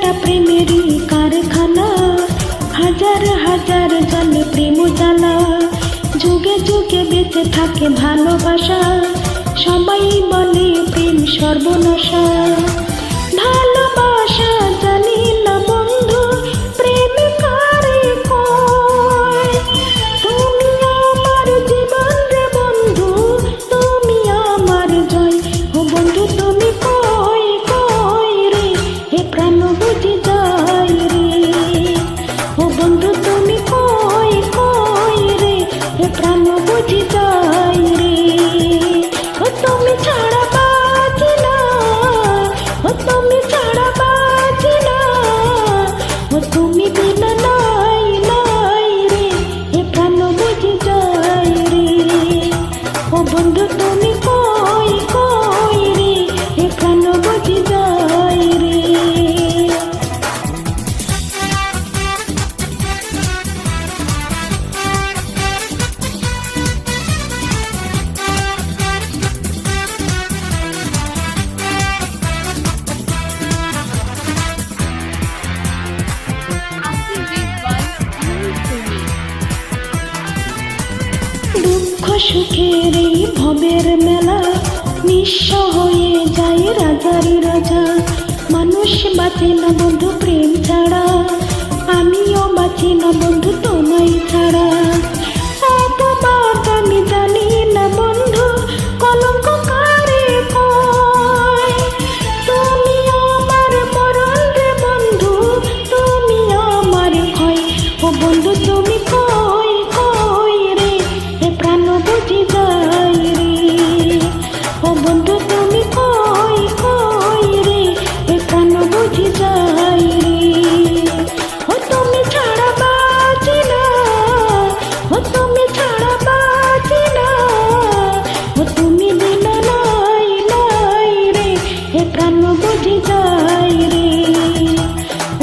একটা প্রেমেরই কারখানা, হাজার হাজার জলে প্রেম জ্বালা, যুগে যুগে বেঁচে থাকে ভালোবাসা, সবাই বলে প্রেম সর্বনাশা। ভালোবাসা জানি না বন্ধু, প্রেম কারে কয়, তুমি আমার জীবন রে বন্ধু, তুমি আমার জয়। ও বন্ধু তুমি কই কই রে, এ প্রাণ বুঝি যায় রে। ও বন্ধু তুমি কই কই রে, এ প্রাণ বুঝি যায় রে। ও তুমি ছাড়া বাঁচি না, ও তুমি ছাড়া বাঁচি না, ও তুমি বিনা নাই নাই রে, এ প্রাণ বুঝি যায় রে। ও বন্ধু তুমি কই কই রে, এ প্রাণ বুঝি যায় রে। দুঃখ সুখের এই ভবের মেলা, নিঃস্ব হয়ে যায় রাজারি রাজা। মানুষ বাঁচে না বন্ধু প্রেম ছাড়া, আমিও বাঁচি না বন্ধু তোমায় ছাড়া। অপবাদ আমি জানি না বন্ধু, কলঙ্ক কারে কয়, তুমি আমার মরণ রে বন্ধু, তুমি আমার ক্ষয়। ও বন্ধু তুমি কই কই রে, এ প্রাণ বুঝি যায় রে। ও বন্ধু তুমি কই কই রে, এ প্রাণ বুঝি যায় রে। ও তুমি ছাড়া বাঁচি না, ও তুমি ছাড়া বাঁচি না, ও তুমি বিনা নাই নাই রে, এ প্রাণ বুঝি যায় রে।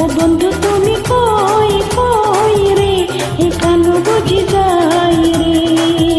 ও বন্ধু তুমি কই কই রে, এ প্রাণ বুঝি যায় রে।